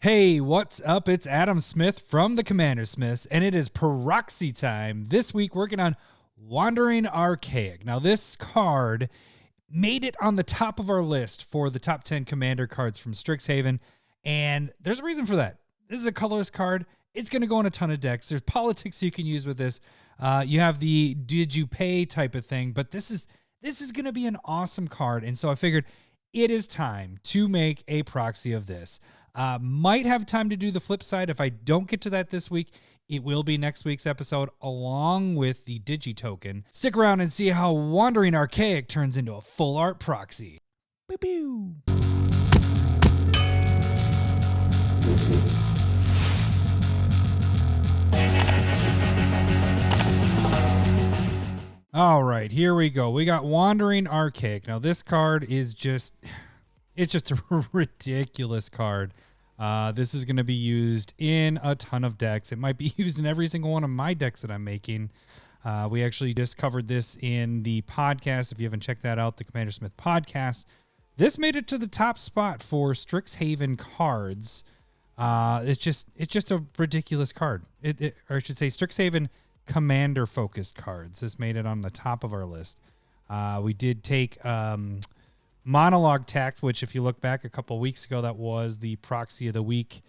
Hey, what's up? It's Adam Smith from the CommanderSmiths, and it is Proxy Time. This week, working on Wandering Archaic. Now, this card made it on the top of our list for the top 10 Commander cards from Strixhaven, and there's a reason for that. This is a colorless card. It's going to go in a ton of decks. There's politics you can use with this. You have the did you pay type of thing, but this is going to be an awesome card, and so I figured it is time to make a proxy of this. Might have time to do the flip side. If I don't get to that this week, it will be next week's episode along with the Digi token. Stick around and see how Wandering Archaic turns into a full art proxy. Pew pew. All right, here we go. We got Wandering Archaic. Now this card is just, it's just a ridiculous card. This is going to be used in a ton of decks. It might be used in every single one of my decks that I'm making. We actually just covered this in the podcast. If you haven't checked that out, the CommanderSmith podcast. This made it to the top spot for Strixhaven cards. It's just a ridiculous card. Or I should say Strixhaven Commander focused cards. This made it on the top of our list. We did take Monologue Tact, which if you look back a couple weeks ago, that was the proxy of the week.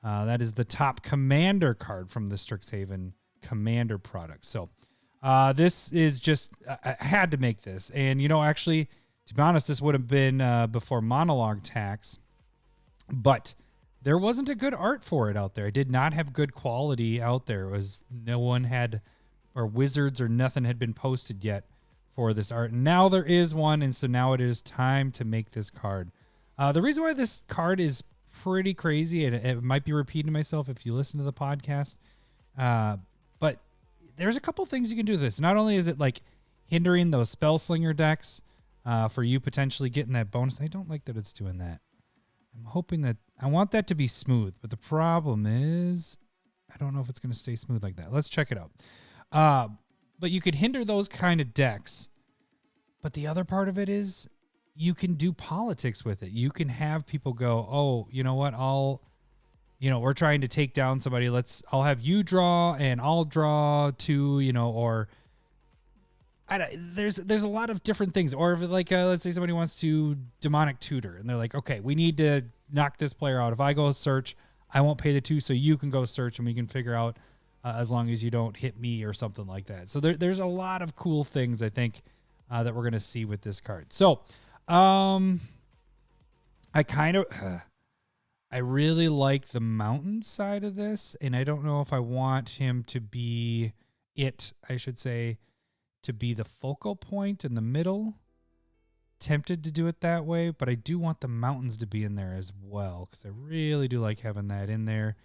That is the top commander card from the Strixhaven Commander product. So this is just, I had to make this. And, you know, actually, to be honest, this would have been before Monologue Tax, but there wasn't a good art for it out there. It did not have good quality out there. It was no one had, or Wizards or nothing had been posted yet for this art. Now there is one, and so now it is time to make this card. The reason why this card is pretty crazy, and it might be repeating myself if you listen to the podcast, but there's a couple things you can do with this. Not only is it like hindering those Spellslinger decks for you potentially getting that bonus. I don't like that it's doing that. I'm hoping that, I want that to be smooth, but the problem is I don't know if it's going to stay smooth like that. Let's check it out. But you could hinder those kind of decks. But the other part of it is you can do politics with it. You can have people go, oh, you know what? We're trying to take down somebody. I'll have you draw and I'll draw two, or there's a lot of different things. Or if let's say somebody wants to demonic tutor and they're like, okay, we need to knock this player out. If I go search, I won't pay the 2, so you can go search and we can figure out as long as you don't hit me or something like that. So there's a lot of cool things I think that we're going to see with this card. So I really like the mountain side of this, and I don't know if I want him to be to be the focal point in the middle. Tempted to do it that way, but I do want the mountains to be in there as well because I really do like having that in there.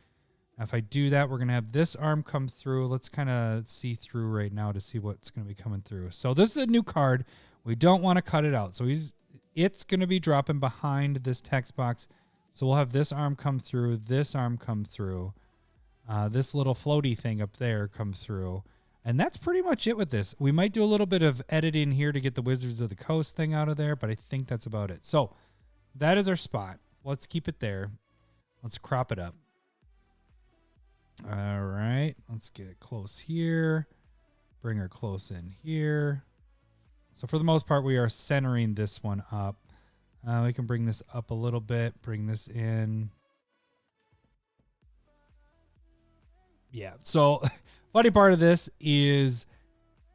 If I do that, we're going to have this arm come through. Let's kind of see through right now to see what's going to be coming through. So this is a new card. We don't want to cut it out. So it's going to be dropping behind this text box. So we'll have this arm come through, this arm come through, this little floaty thing up there come through. And that's pretty much it with this. We might do a little bit of editing here to get the Wizards of the Coast thing out of there, but I think that's about it. So that is our spot. Let's keep it there. Let's crop it up. All right, let's get it close here. Bring her close in here. So for the most part, we are centering this one up. We can bring this up a little bit, bring this in. Yeah, so funny part of this is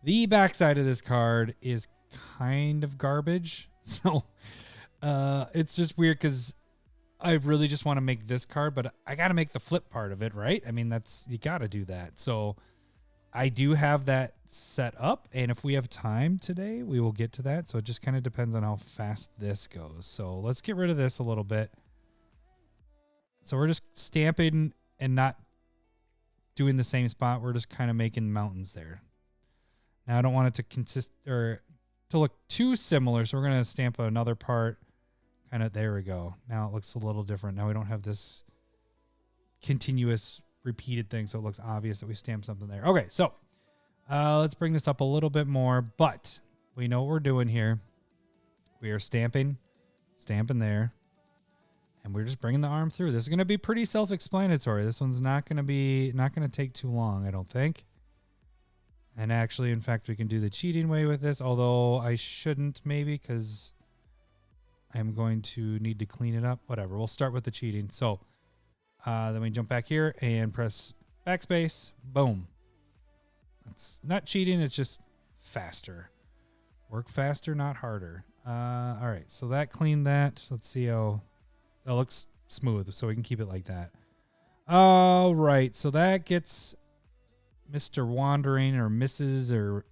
the backside of this card is kind of garbage. So it's just weird because I really just want to make this card, but I got to make the flip part of it, right? I mean, you got to do that. So I do have that set up, and if we have time today, we will get to that. So it just kind of depends on how fast this goes. So let's get rid of this a little bit. So we're just stamping and not doing the same spot. We're just kind of making mountains there. Now I don't want it to to look too similar, so we're going to stamp another part. Kind of, there we go. Now it looks a little different. Now we don't have this continuous repeated thing, so it looks obvious that we stamped something there. Okay, so let's bring this up a little bit more, but we know what we're doing here. We are stamping there, And we're just bringing the arm through. This is going to be pretty self-explanatory. This one's not going to take too long, I don't think. And actually, in fact, we can do the cheating way with this, although I shouldn't maybe because I'm going to need to clean it up. Whatever, we'll start with the cheating. So then we jump back here and press backspace. Boom. It's not cheating, it's just faster. Work faster, not harder. All right, so that cleaned that. Let's see how that looks smooth, so we can keep it like that. All right, so that gets Mr. Wandering or Mrs. or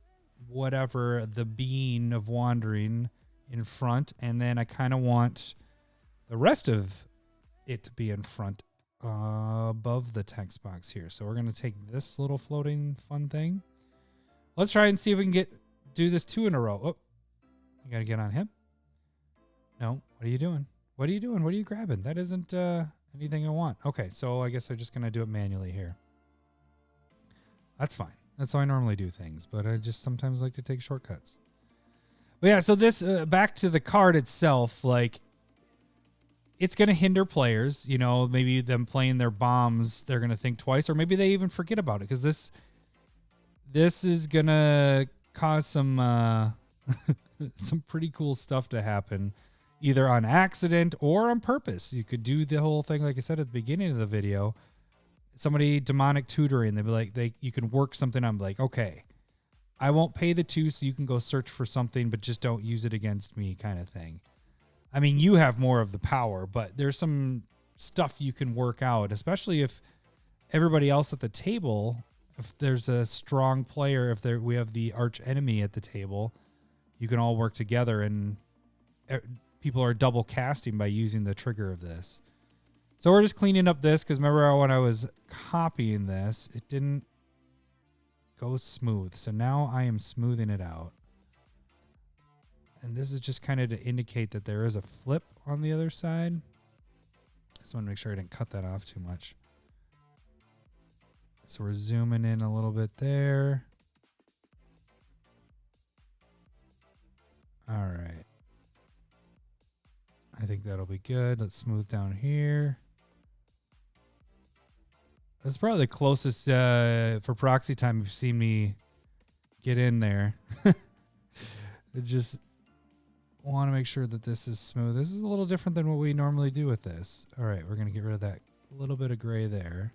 whatever, the being of Wandering in front, and then I kind of want the rest of it to be in front above the text box here. So we're going to take this little floating fun thing. Let's try and see if we can do this 2 in a row. Oh, you got to get on him. No, what are you doing? What are you doing? What are you grabbing? That isn't anything I want. Okay, so I guess I'm just going to do it manually here. That's fine. That's how I normally do things, but I just sometimes like to take shortcuts. But yeah, so this, back to the card itself, like, it's going to hinder players, you know, maybe them playing their bombs, they're going to think twice, or maybe they even forget about it, because this is going to cause some some pretty cool stuff to happen, either on accident or on purpose. You could do the whole thing, like I said at the beginning of the video, somebody demonic tutoring, they'd be like, you can work something on, like, okay, I won't pay the 2 so you can go search for something, but just don't use it against me, kind of thing. I mean, you have more of the power, but there's some stuff you can work out, especially if everybody else at the table, if there's a strong player, if we have the arch enemy at the table, you can all work together, and people are double casting by using the trigger of this. So we're just cleaning up this, because remember when I was copying this, it didn't go smooth. So now I am smoothing it out. And this is just kind of to indicate that there is a flip on the other side. Just want to make sure I didn't cut that off too much. So we're zooming in a little bit there. All right. I think that'll be good. Let's smooth down here. That's probably the closest for Proxy Time you've seen me get in there. I just want to make sure that this is smooth. This is a little different than what we normally do with this. All right, we're going to get rid of that little bit of gray there.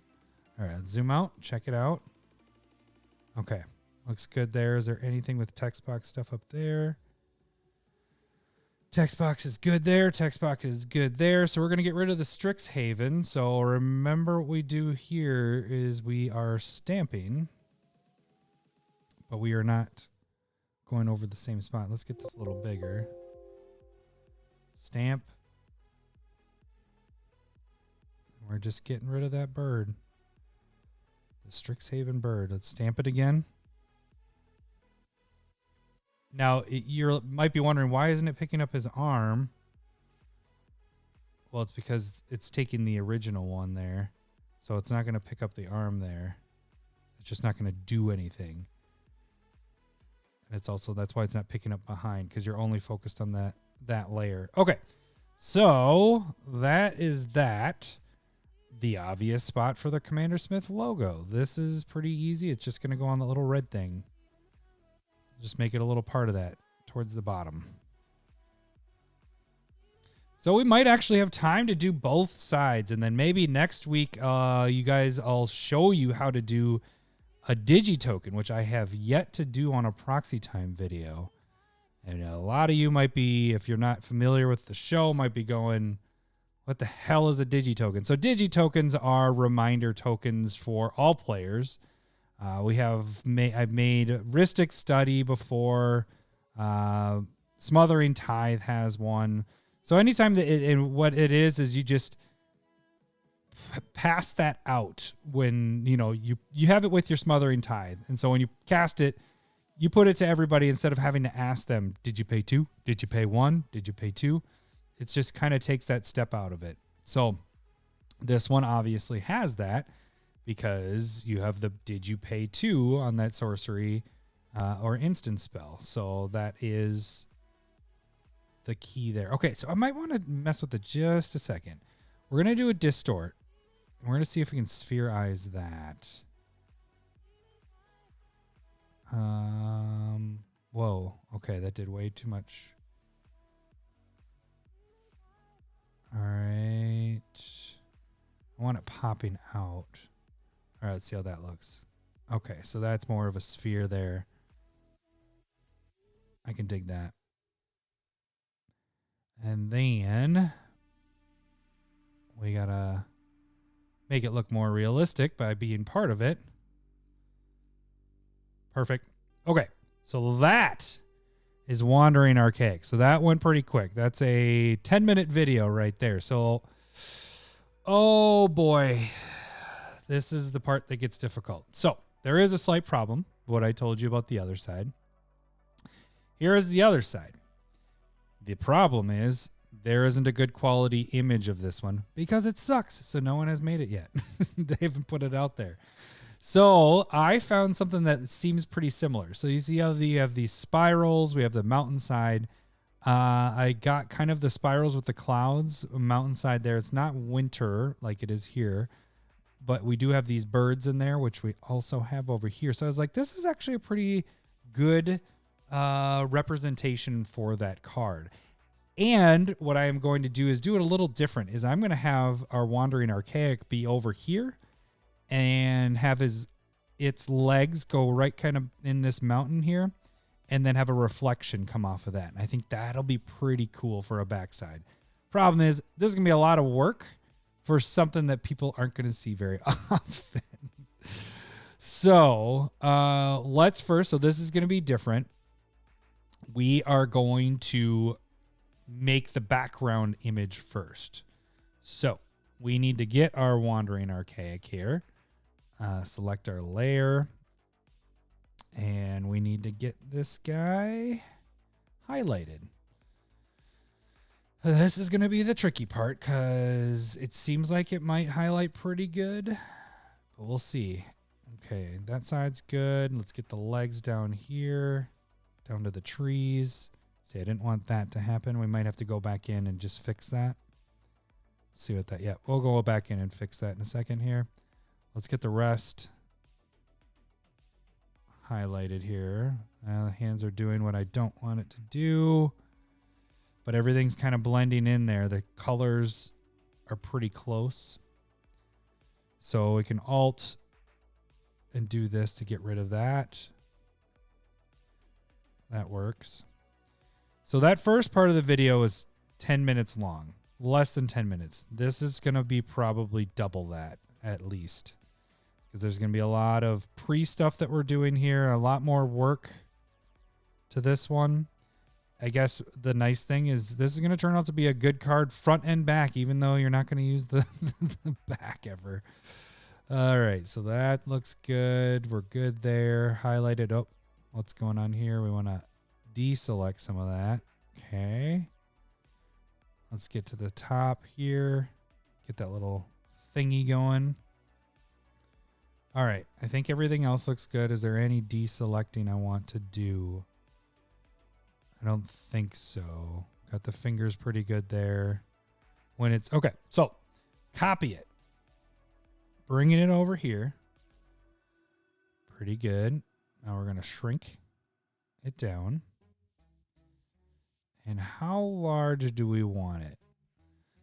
All right, let's zoom out. Check it out. Okay, looks good there. Is there anything with text box stuff up there? Text box is good there. Text box is good there. So we're going to get rid of the Strixhaven. So remember what we do here is we are stamping, but we are not going over the same spot. Let's get this a little bigger. Stamp. We're just getting rid of that bird. The Strixhaven bird. Let's stamp it again. Now, you might be wondering, why isn't it picking up his arm? Well, it's because it's taking the original one there. So it's not going to pick up the arm there. It's just not going to do anything. And it's also, that's why it's not picking up behind, because you're only focused on that layer. Okay, so that is that. The obvious spot for the CommanderSmith logo. This is pretty easy. It's just going to go on the little red thing. Just make it a little part of that towards the bottom. So we might actually have time to do both sides. And then maybe next week, you guys, I'll show you how to do a digitoken, which I have yet to do on a Proxy Time video. And a lot of you might be, if you're not familiar with the show, might be going, what the hell is a digitoken? So digitokens are reminder tokens for all players. I've made Ristic Study before. Smothering Tithe has one. So anytime that and what it is you just pass that out when you have it with your Smothering Tithe, and so when you cast it, you put it to everybody instead of having to ask them, did you pay 2? Did you pay 1? Did you pay 2? It just kind of takes that step out of it. So this one obviously has that, because you have the did you pay 2 on that sorcery or instant spell. So that is the key there. Okay, so I might want to mess with it just a second. We're going to do a distort. We're going to see if we can sphere eyes that. Whoa. Okay, that did way too much. All right. I want it popping out. All right, let's see how that looks. Okay, so that's more of a sphere there. I can dig that. And then we got to make it look more realistic by being part of it. Perfect. Okay, so that is Wandering Archaic. So that went pretty quick. That's a 10-minute video right there. So, oh boy, this is the part that gets difficult. So there is a slight problem, what I told you about the other side. Here is the other side. The problem is there isn't a good quality image of this one because it sucks. So no one has made it yet. They haven't put it out there. So I found something that seems pretty similar. So you see how you have these spirals. We have the mountainside. I got kind of the spirals with the clouds, mountainside there. It's not winter like it is here, but we do have these birds in there, which we also have over here. So I was like, this is actually a pretty good representation for that card. And what I am going to do is do it a little different. Is I'm going to have our Wandering Archaic be over here and have its legs go right kind of in this mountain here, and then have a reflection come off of that. And I think that'll be pretty cool for a backside. Problem is, this is going to be a lot of work for something that people aren't going to see very often. So let's first, so this is going to be different. We are going to make the background image first. So we need to get our Wandering Archaic here. Select our layer. And we need to get this guy highlighted. This is going to be the tricky part because it seems like it might highlight pretty good. But we'll see. Okay, that side's good. Let's get the legs down here, down to the trees. See, I didn't want that to happen. We might have to go back in and just fix that. See what that, yeah, we'll go back in and fix that in a second here. Let's get the rest highlighted here. The hands are doing what I don't want it to do, but everything's kind of blending in there. The colors are pretty close. So we can Alt and do this to get rid of that. That works. So that first part of the video is 10 minutes long, less than 10 minutes. This is going to be probably double that at least, because there's going to be a lot of pre-stuff that we're doing here, a lot more work to this one. I guess the nice thing is this is going to turn out to be a good card front and back, even though you're not going to use the back ever. All right, so that looks good. We're good there. Highlighted. Oh, what's going on here? We want to deselect some of that. Okay. Let's get to the top here. Get that little thingy going. All right, I think everything else looks good. Is there any deselecting I want to do? I don't think so. Got the fingers pretty good there. When it's okay, so copy it. Bringing it over here. Pretty good. Now we're going to shrink it down. And how large do we want it?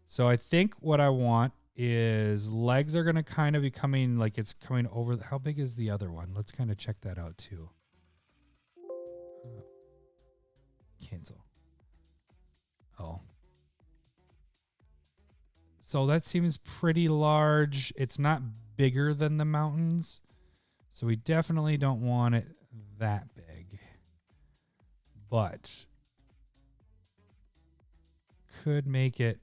So I think what I want is legs are going to kind of be coming like it's coming over. How big is the other one? Let's kind of check that out too. Cancel. Oh. So that seems pretty large. It's not bigger than the mountains. So we definitely don't want it that big. But could make it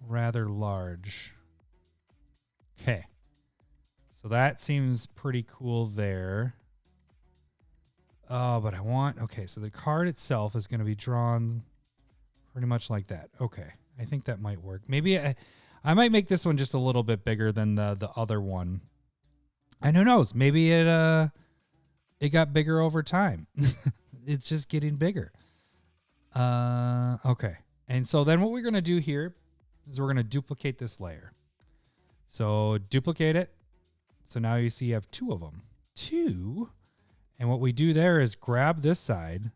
rather large. Okay. So that seems pretty cool there. Oh, but I want... Okay, so the card itself is going to be drawn pretty much like that. Okay. I think that might work. Maybe I might make this one just a little bit bigger than the other one. And who knows? Maybe it got bigger over time. It's just getting bigger. Okay. And so then what we're going to do here is we're going to duplicate this layer. So duplicate it. So now you see you have two of them. Two. And what we do there is grab this side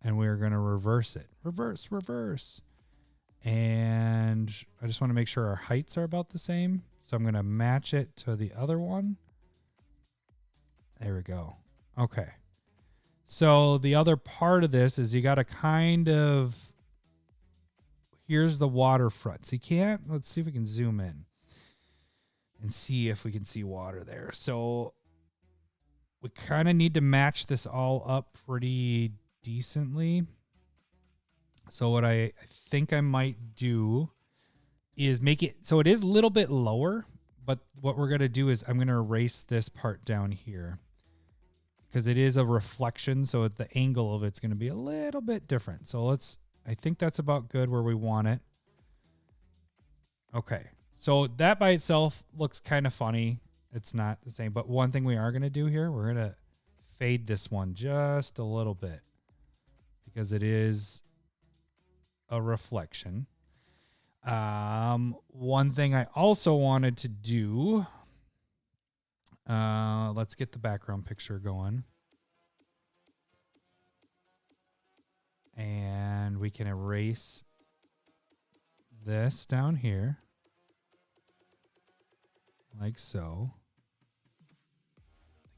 and we're going to reverse it. Reverse, reverse. And I just want to make sure our heights are about the same. So I'm going to match it to the other one. There we go. Okay. So the other part of this is you got to kind of, here's the waterfront. So you can't, let's see if we can zoom in and see if we can see water there. So we kind of need to match this all up pretty decently. So what I think I might do is make it so it is a little bit lower, but what we're going to do is I'm going to erase this part down here because it is a reflection. So the angle of it's going to be a little bit different. So I think that's about good where we want it. Okay. So that by itself looks kind of funny. It's not the same, but one thing we are going to do here, we're going to fade this one just a little bit because it is a reflection. One thing I also wanted to do, let's get the background picture going. And we can erase this down here. Like so.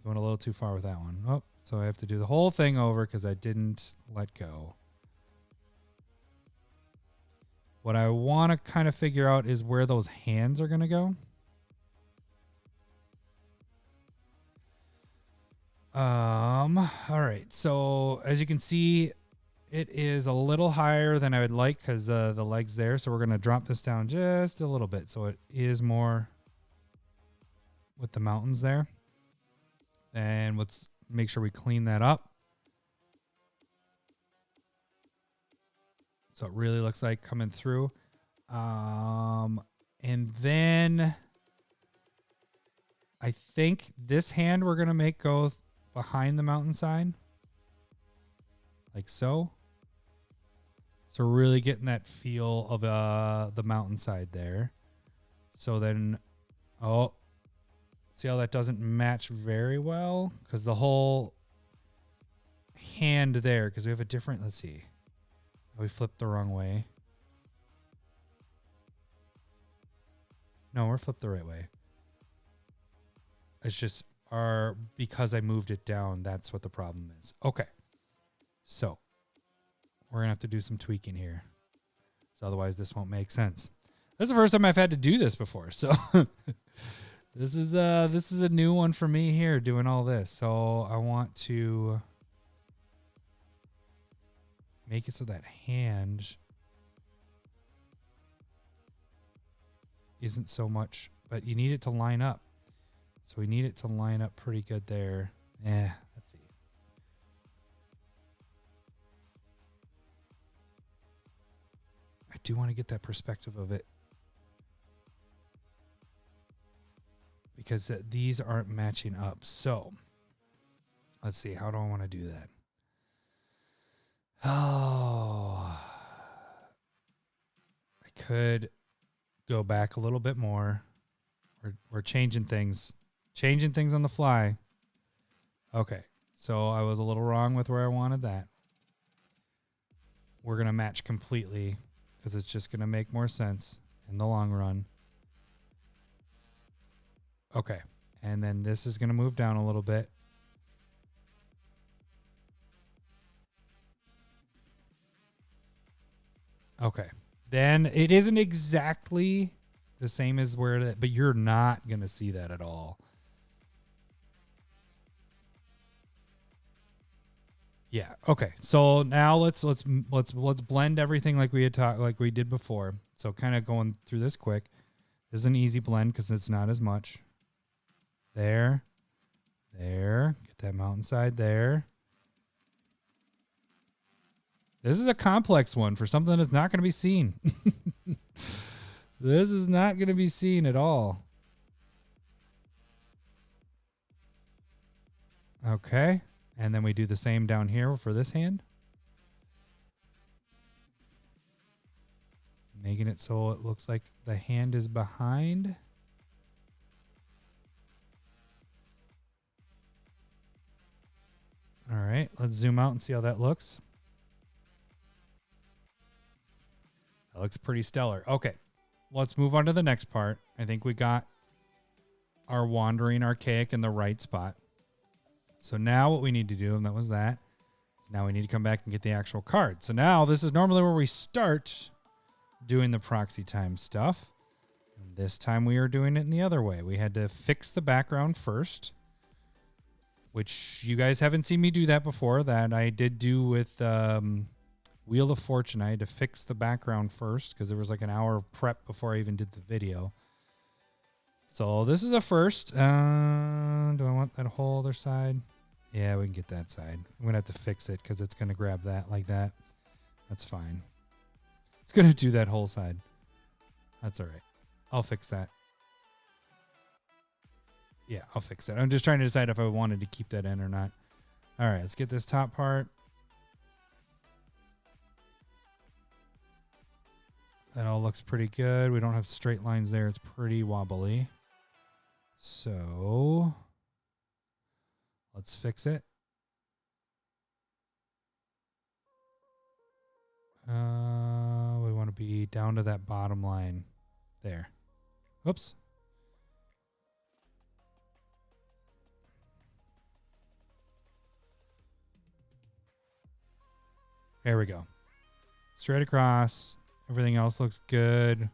Going a little too far with that one. Oh, so I have to do the whole thing over because I didn't let go. What I want to kind of figure out is where those hands are going to go. All right. So as you can see, it is a little higher than I would like because the leg's there. So we're going to drop this down just a little bit. So it is more with the mountains there. And let's make sure we clean that up. So it really looks like coming through. And then I think this hand we're going to make go behind the mountainside. Like so. So we're really getting that feel of the mountainside there. So then, oh, see how that doesn't match very well? Because the whole hand there, because we have a different, let's see. We flipped the wrong way. No, we're flipped the right way. It's just because I moved it down, that's what the problem is. Okay. So we're going to have to do some tweaking here. So otherwise this won't make sense. This is the first time I've had to do this before. So this is a new one for me here doing all this. So I want to make it so that hand isn't so much, but you need it to line up. So we need it to line up pretty good there. Let's see. I do want to get that perspective of it because these aren't matching up. So let's see. How do I want to do that? Oh, I could go back a little bit more. We're changing things on the fly. Okay. So I was a little wrong with where I wanted that. We're going to match completely because it's just going to make more sense in the long run. Okay. And then this is going to move down a little bit. Okay. Then it isn't exactly the same as where it, but you're not going to see that at all. Yeah. Okay. So now let's blend everything like we had talked, like we did before. So kind of going through this quick. This is an easy blend because it's not as much. There. Get that mountainside there. This is a complex one for something that's not going to be seen. This is not going to be seen at all. Okay. And then we do the same down here for this hand. Making it so it looks like the hand is behind. All right, let's zoom out and see how that looks. That looks pretty stellar. Okay, let's move on to the next part. I think we got our Wandering Archaic in the right spot. So now what we need to do, and that was that, is now we need to come back and get the actual card. So now this is normally where we start doing the Proxy Time stuff. And this time we are doing it in the other way. We had to fix the background first, which you guys haven't seen me do that before. That I did do with Wheel of Fortune. I had to fix the background first because there was like an hour of prep before I even did the video. So this is a first. Do I want that whole other side? Yeah, we can get that side. I'm going to have to fix it because it's going to grab that like that. That's fine. It's going to do that whole side. That's all right. I'll fix that. Yeah, I'll fix it. I'm just trying to decide if I wanted to keep that in or not. All right, let's get this top part. That all looks pretty good. We don't have straight lines there. It's pretty wobbly. So let's fix it. We want to be down to that bottom line there. Oops. There we go. Straight across. Everything else looks good.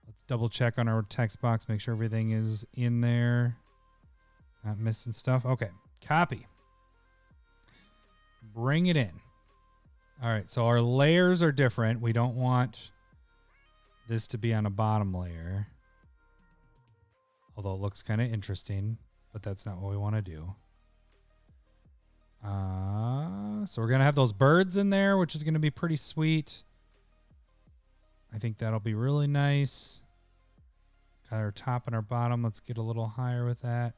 Let's double check on our text box. Make sure everything is in there. Not missing stuff. Okay. Copy. Bring it in. All right. So our layers are different. We don't want this to be on a bottom layer. Although it looks kind of interesting, but that's not what we want to do. So we're going to have those birds in there, which is going to be pretty sweet. I think that'll be really nice. Got our top and our bottom. Let's get a little higher with that.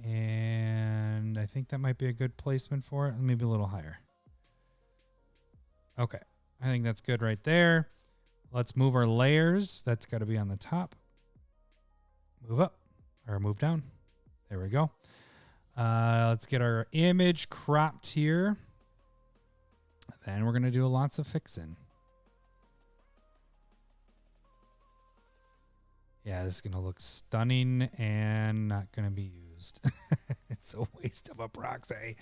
And I think that might be a good placement for it. Maybe a little higher. Okay. I think that's good right there. Let's move our layers. That's got to be on the top. Move up or move down. There we go. Let's get our image cropped here. Then we're going to do lots of fixing. Yeah, this is going to look stunning and not going to be used. It's a waste of a proxy.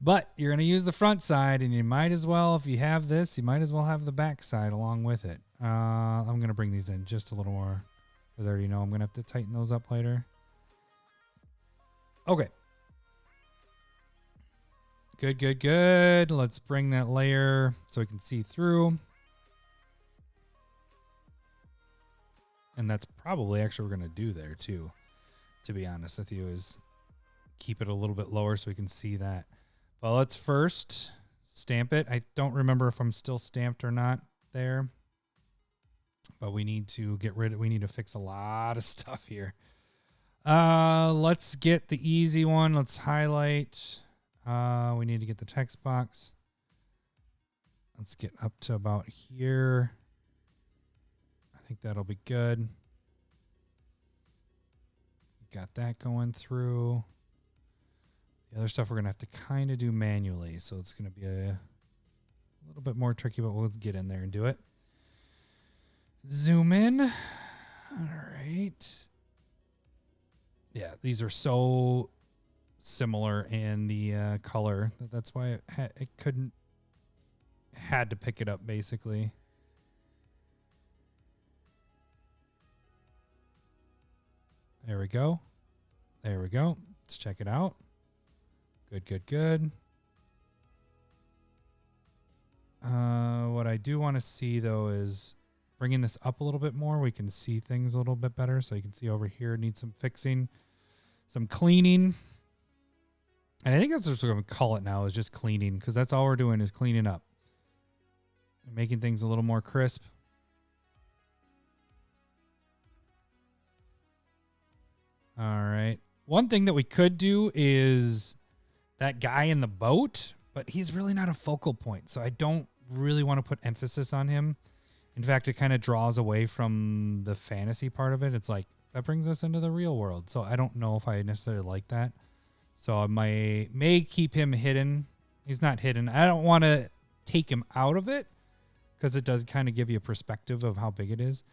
But you're going to use the front side, and you might as well, if you have this, you might as well have the back side along with it. I'm going to bring these in just a little more because I already know I'm going to have to tighten those up later. Okay. Good, good, good. Let's bring that layer so we can see through. And that's probably actually what we're going to do there too, to be honest with you, is keep it a little bit lower so we can see that. Well, let's first stamp it. I don't remember if I'm still stamped or not there, but we need to get rid of, we need to fix a lot of stuff here. Let's get the easy one. Let's highlight. We need to get the text box. Let's get up to about here. I think that'll be good. Got that going through. The other stuff we're going to have to kind of do manually, so it's going to be a little bit more tricky, but we'll get in there and do it. Zoom in. All right. Yeah, these are so similar in the color. That's why it couldn't, had to pick it up basically. There we go. There we go. Let's check it out. Good, good, good. What I do want to see though is bringing this up a little bit more. We can see things a little bit better. So you can see over here needs some fixing, some cleaning. And I think that's what we're going to call it now, is just cleaning, because that's all we're doing is cleaning up and making things a little more crisp. All right. One thing that we could do is that guy in the boat, but he's really not a focal point. So I don't really want to put emphasis on him. In fact, it kind of draws away from the fantasy part of it. It's like, that brings us into the real world. So I don't know if I necessarily like that. So I may keep him hidden. He's not hidden. I don't want to take him out of it because it does kind of give you a perspective of how big it is.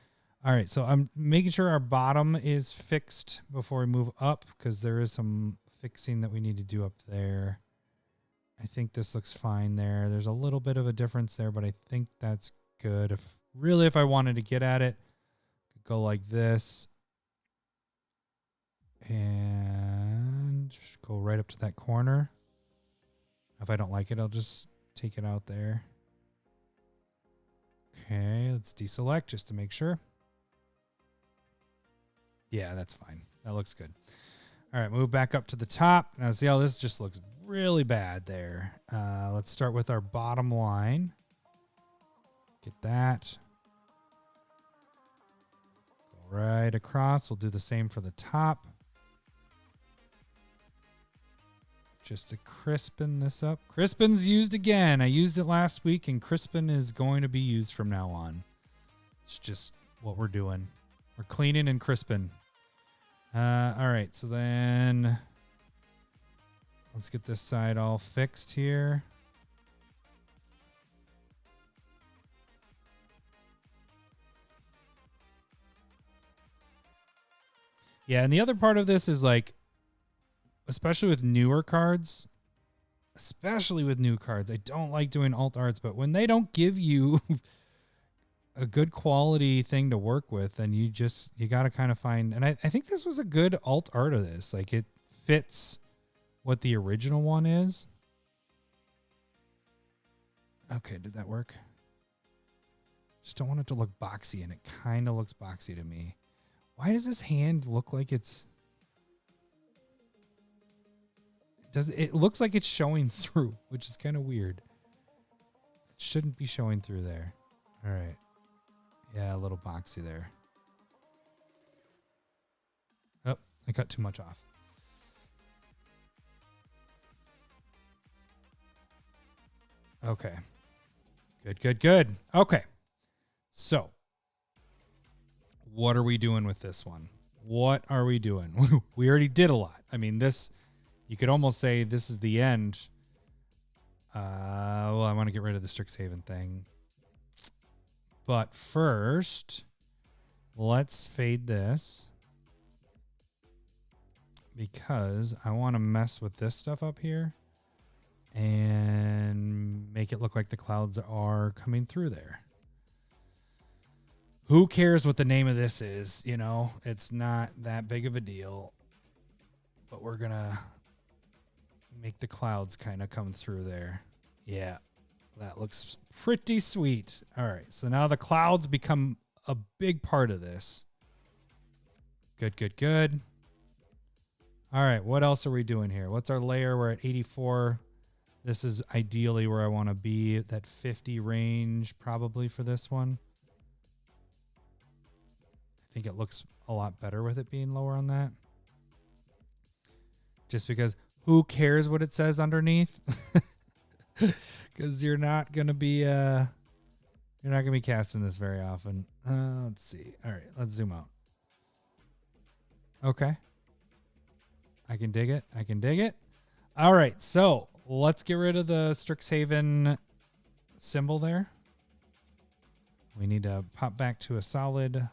All right, so I'm making sure our bottom is fixed before we move up because there is some fixing that we need to do up there. I think this looks fine there. There's a little bit of a difference there, but I think that's good. If I wanted to get at it, I could go like this and just go right up to that corner. If I don't like it, I'll just take it out there. Okay, let's deselect just to make sure. Yeah, that's fine. That looks good. All right, move back up to the top. Now see how this just looks really bad there. Let's start with our bottom line. Get that. Go right across. We'll do the same for the top. Just to crispen this up. Crispen's used again. I used it last week, and crispen is going to be used from now on. It's just what we're doing. We're cleaning and crisping. All right, so then let's get this side all fixed here. Yeah, and the other part of this is like, especially with newer cards, I don't like doing alt arts, but when they don't give you a good quality thing to work with, then you got to kind of find, and I think this was a good alt art of this. Like, it fits what the original one is. Okay, did that work? Just don't want it to look boxy, and it kind of looks boxy to me. Why does this hand look like it's... It looks like it's showing through, which is kind of weird. It shouldn't be showing through there. All right. Yeah, a little boxy there. Oh, I cut too much off. Okay. Good. Okay. So, what are we doing with this one? What are we doing? We already did a lot. I mean, this... You could almost say this is the end. Well, I want to get rid of the Strixhaven thing. But first, let's fade this. Because I want to mess with this stuff up here. And make it look like the clouds are coming through there. Who cares what the name of this is? You know, it's not that big of a deal. But we're going to... make the clouds kind of come through there. Yeah, that looks pretty sweet. All right, so now the clouds become a big part of this. Good. All right, what else are we doing here? What's our layer? We're at 84. This is ideally where I want to be, at that 50 range probably for this one. I think it looks a lot better with it being lower on that. Just because... who cares what it says underneath? Because you're not gonna be casting this very often. Let's see. All right, let's zoom out. Okay. I can dig it. All right, so let's get rid of the Strixhaven symbol there. We need to pop back to a solid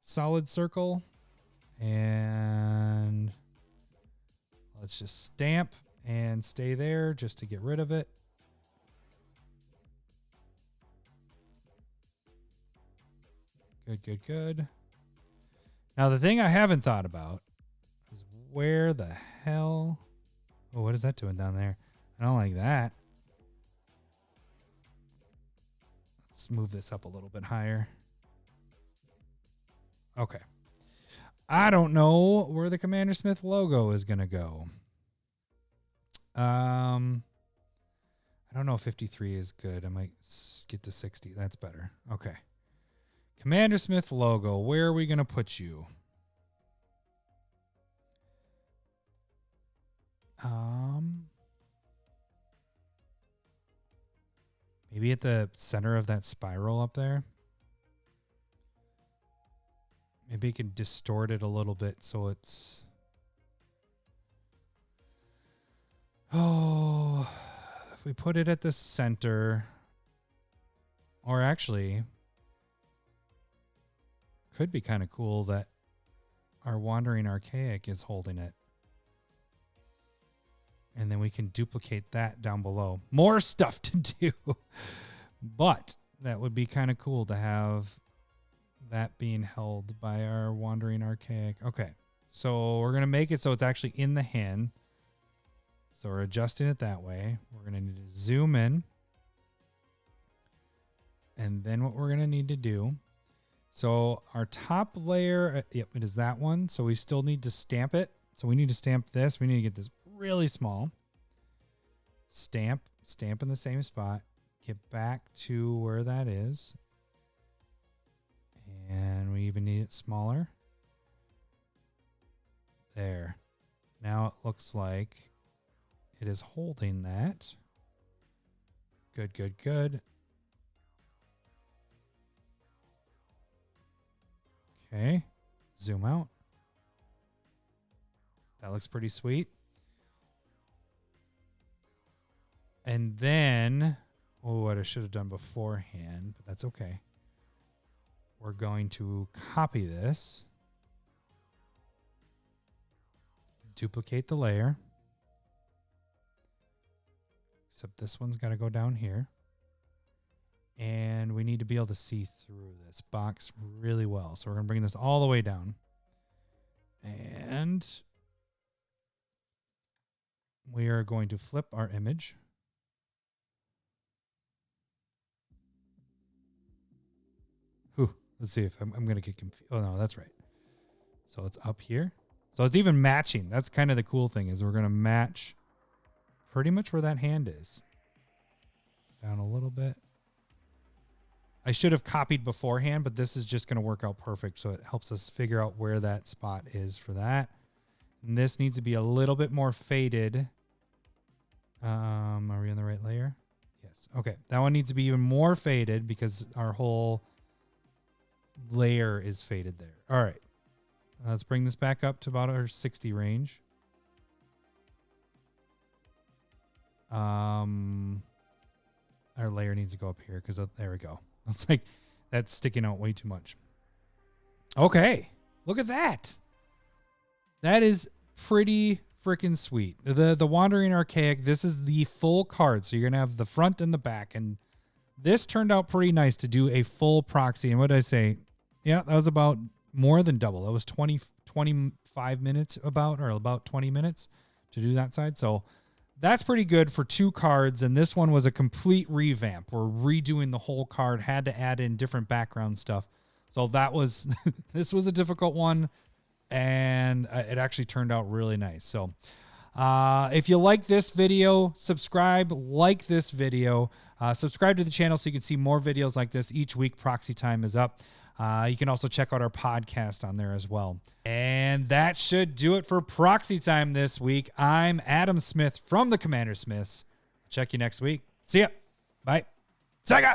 circle, and let's just stamp and stay there just to get rid of it. Good. Now, the thing I haven't thought about is where the hell... Oh, what is that doing down there? I don't like that. Let's move this up a little bit higher. Okay. I don't know where the CommanderSmith logo is going to go. I don't know if 53 is good. I might get to 60. That's better. Okay. CommanderSmith logo. Where are we going to put you? Maybe at the center of that spiral up there. Maybe you can distort it a little bit so it's... Oh, if we put it at the center, or actually, could be kind of cool that our Wandering Archaic is holding it. And then we can duplicate that down below. More stuff to do. But that would be kind of cool to have that being held by our Wandering Archaic. Okay, so we're going to make it so it's actually in the hand. So we're adjusting it that way. We're going to need to zoom in. And then what we're going to need to do. So our top layer, yep, it is that one. So we still need to stamp it. So we need to stamp this. We need to get this really small. Stamp in the same spot. Get back to where that is. And we even need it smaller. There. Now it looks like it is holding that. Good, good, good. Okay. Zoom out. That looks pretty sweet. And then, oh, what I should have done beforehand, but that's okay. We're going to copy this. Duplicate the layer. Except this one's got to go down here. And we need to be able to see through this box really well. So we're going to bring this all the way down. And we are going to flip our image. Let's see if I'm going to get confused. Oh, no, that's right. So it's up here. So it's even matching. That's kind of the cool thing is we're going to match pretty much where that hand is. Down a little bit. I should have copied beforehand, but this is just going to work out perfect. So it helps us figure out where that spot is for that. And this needs to be a little bit more faded. Are we on the right layer? Yes. Okay. That one needs to be even more faded because our whole layer is faded there. All right. Let's bring this back up to about our 60 range. Our layer needs to go up here because there we go. It's like that's sticking out way too much. Okay. Look at that. That is pretty freaking sweet. The Wandering Archaic, this is the full card. So you're going to have the front and the back. And this turned out pretty nice to do a full proxy. And what did I say? Yeah, that was about more than double. That was 25 minutes about 20 minutes to do that side. So that's pretty good for 2 cards. And this one was a complete revamp. We're redoing the whole card, had to add in different background stuff. So that was, this was a difficult one. And it actually turned out really nice. So if you like this video, subscribe, like this video, subscribe to the channel so you can see more videos like this each week. Proxy Time is up. You can also check out our podcast on there as well. And that should do it for Proxy Time this week. I'm Adam Smith from the CommanderSmiths. Check you next week. See ya. Bye. Saga.